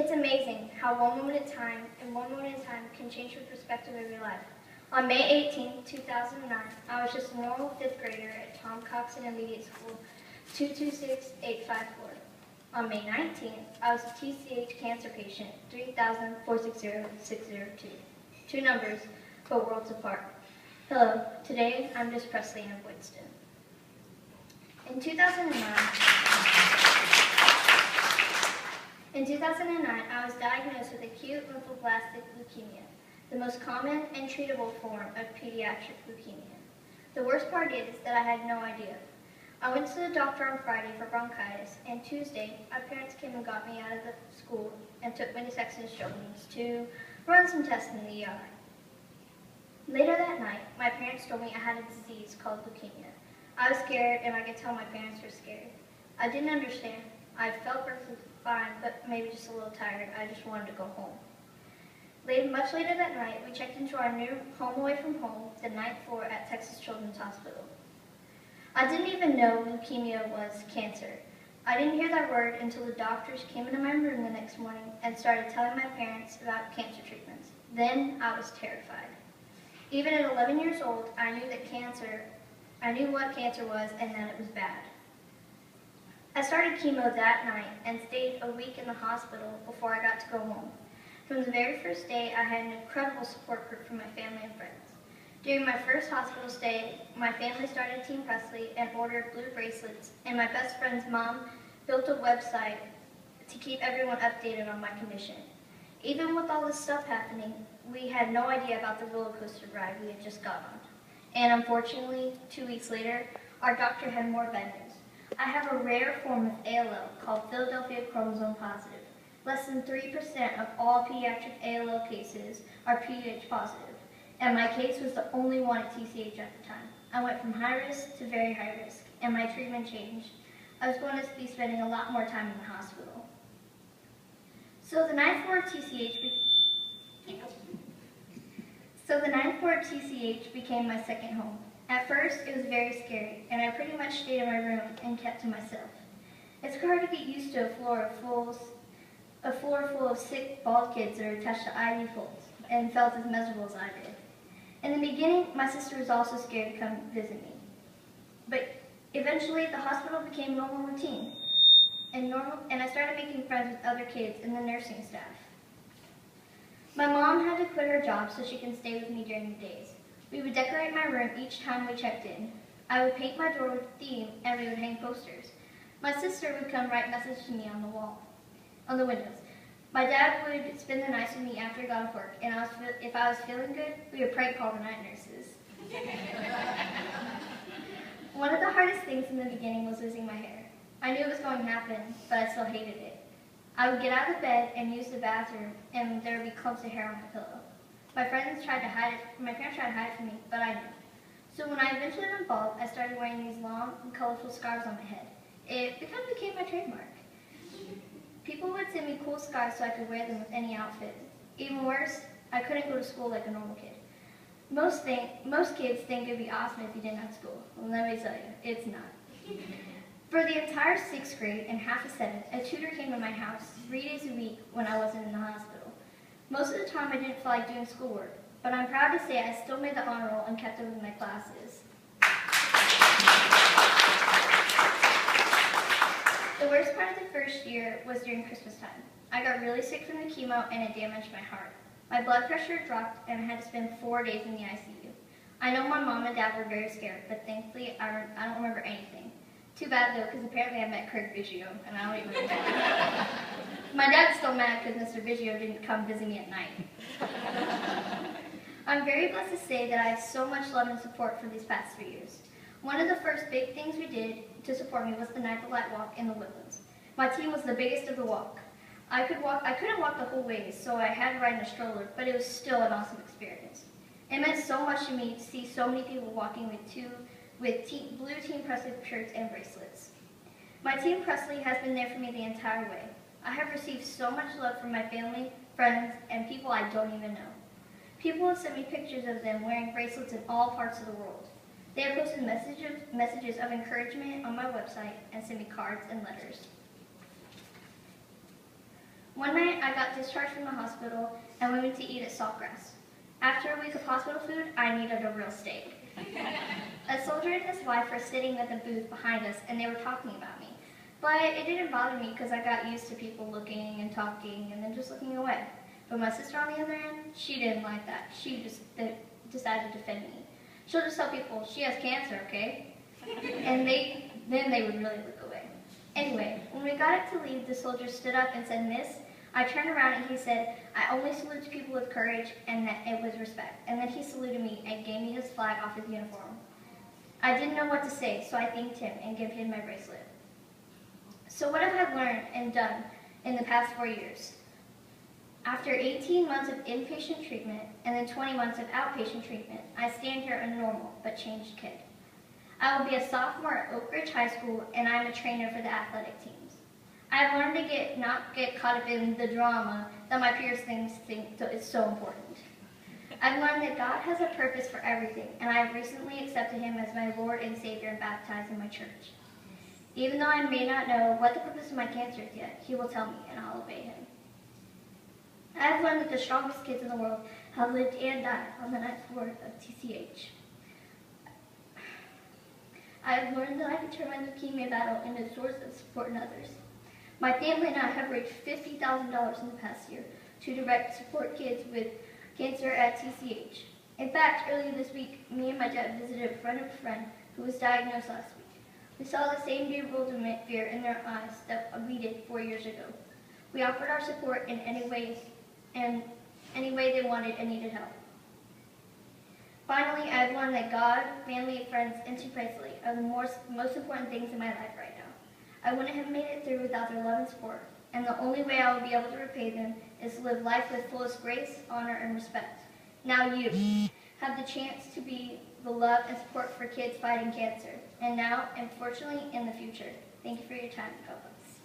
It's amazing how one moment in time can change your perspective of your life. On May 18, 2009, I was just a normal 5th grader at Tom Cox Intermediate School, 226854. On May 19th, I was a TCH cancer patient, 3,460,602. 2 numbers, but worlds apart. Hello, today I'm just Presley in Boydstun. In 2009, I was diagnosed with acute lymphoblastic leukemia, the most common and treatable form of pediatric leukemia. The worst part is that I had no idea. I went to the doctor on Friday for bronchitis, and Tuesday, my parents came and got me out of the school and took me to Texas Children's to run some tests in the ER. Later that night, my parents told me I had a disease called leukemia. I was scared, and I could tell my parents were scared. I didn't understand. I felt perfectly fine, but maybe just a little tired. I just wanted to go home. Much later that night, we checked into our new home away from home, the 9th floor at Texas Children's Hospital. I didn't even know leukemia was cancer. I didn't hear that word until the doctors came into my room the next morning and started telling my parents about cancer treatments. Then I was terrified. Even at 11 years old, I knew what cancer was and that it was bad. I started chemo that night and stayed a week in the hospital before I got to go home. From the very first day, I had an incredible support group from my family and friends. During my first hospital stay, my family started Team Presley and ordered blue bracelets, and my best friend's mom built a website to keep everyone updated on my condition. Even with all this stuff happening, we had no idea about the roller coaster ride we had just got on. And unfortunately, 2 weeks later, our doctor had more bad news. I have a rare form of ALL called Philadelphia chromosome positive. Less than 3% of all pediatric ALL cases are PDH positive, and my case was the only one at TCH at the time. I went from high risk to very high risk, and my treatment changed. I was going to be spending a lot more time in the hospital. So the 9th floor of TCH became my second home. At first, it was very scary, and I pretty much stayed in my room and kept to myself. It's hard to get used to a floor full of sick, bald kids that are attached to IV poles, and felt as miserable as I did. In the beginning, my sister was also scared to come visit me. But eventually, the hospital became normal routine, and I started making friends with other kids and the nursing staff. My mom had to quit her job so she can stay with me during the days. We would decorate my room each time we checked in. I would paint my door with a theme, and we would hang posters. My sister would come write messages to me on the windows. My dad would spend the night with me after he got off work, and if I was feeling good, we would prank call the night nurses. One of the hardest things in the beginning was losing my hair. I knew it was going to happen, but I still hated it. I would get out of bed and use the bathroom, and there would be clumps of hair on my pillow. My parents tried to hide it from me, but I knew. So when I eventually went bald, I started wearing these long and colorful scarves on my head. It kind of became my trademark. People would send me cool scarves so I could wear them with any outfit. Even worse, I couldn't go to school like a normal kid. Most kids think it'd be awesome if you didn't have school. Well, let me tell you, it's not. For the entire 6th grade and half of 7th, a tutor came to my house 3 days a week when I wasn't in the hospital. Most of the time I didn't feel like doing schoolwork, but I'm proud to say I still made the honor roll and kept up with my classes. The worst part of the first year was during Christmas time. I got really sick from the chemo and it damaged my heart. My blood pressure dropped and I had to spend 4 days in the ICU. I know my mom and dad were very scared, but thankfully I don't remember anything. Too bad though, because apparently I met Craig Biggio, and I don't even remember. My dad's still mad because Mr. Biggio didn't come visit me at night. I'm very blessed to say that I have so much love and support for these past 3 years. One of the first big things we did to support me was the Night of Light walk in the Woodlands. My team was the biggest of the walk. I couldn't walk the whole way, so I had to ride in a stroller, but it was still an awesome experience. It meant so much to me to see so many people walking with blue Team Presley shirts and bracelets. My Team Presley has been there for me the entire way. I have received so much love from my family, friends, and people I don't even know. People have sent me pictures of them wearing bracelets in all parts of the world. They have posted messages of encouragement on my website and sent me cards and letters. One night, I got discharged from the hospital and we went to eat at Saltgrass. After a week of hospital food, I needed a real steak. A soldier and his wife were sitting at the booth behind us and they were talking about me. But it didn't bother me because I got used to people looking and talking and then just looking away. But my sister on the other hand, she didn't like that. She just decided to defend me. She'll just tell people, she has cancer, okay? And then they would really look away. Anyway, when we got up to leave, the soldier stood up and said, "Miss." I turned around and he said, "I only salute people with courage and that it was respect." And then he saluted me and gave me his flag off his uniform. I didn't know what to say, so I thanked him and gave him my bracelet. So what have I learned and done in the past 4 years? After 18 months of inpatient treatment and then 20 months of outpatient treatment, I stand here a normal but changed kid. I will be a sophomore at Oak Ridge High School and I'm a trainer for the athletic teams. I have learned to not get caught up in the drama that my peers think is so important. I've learned that God has a purpose for everything, and I have recently accepted Him as my Lord and Savior and baptized in my church. Even though I may not know what the purpose of my cancer is yet, He will tell me, and I'll obey Him. I have learned that the strongest kids in the world have lived and died on the ninth floor of TCH. I have learned that I can turn my leukemia battle into a source of support in others. My family and I have raised $50,000 in the past year to direct support kids with cancer at TCH. In fact, earlier this week, me and my dad visited a friend of a friend who was diagnosed last week. We saw the same bewilderment, fear in their eyes that we did 4 years ago. We offered our support in any way they wanted and needed help. Finally, I've learned that God, family, friends, and Presley are the most important things in my life right now. I wouldn't have made it through without their love and support, and the only way I will be able to repay them is to live life with fullest grace, honor, and respect. Now you have the chance to be the love and support for kids fighting cancer, and now, and fortunately, in the future. Thank you for your time. God bless.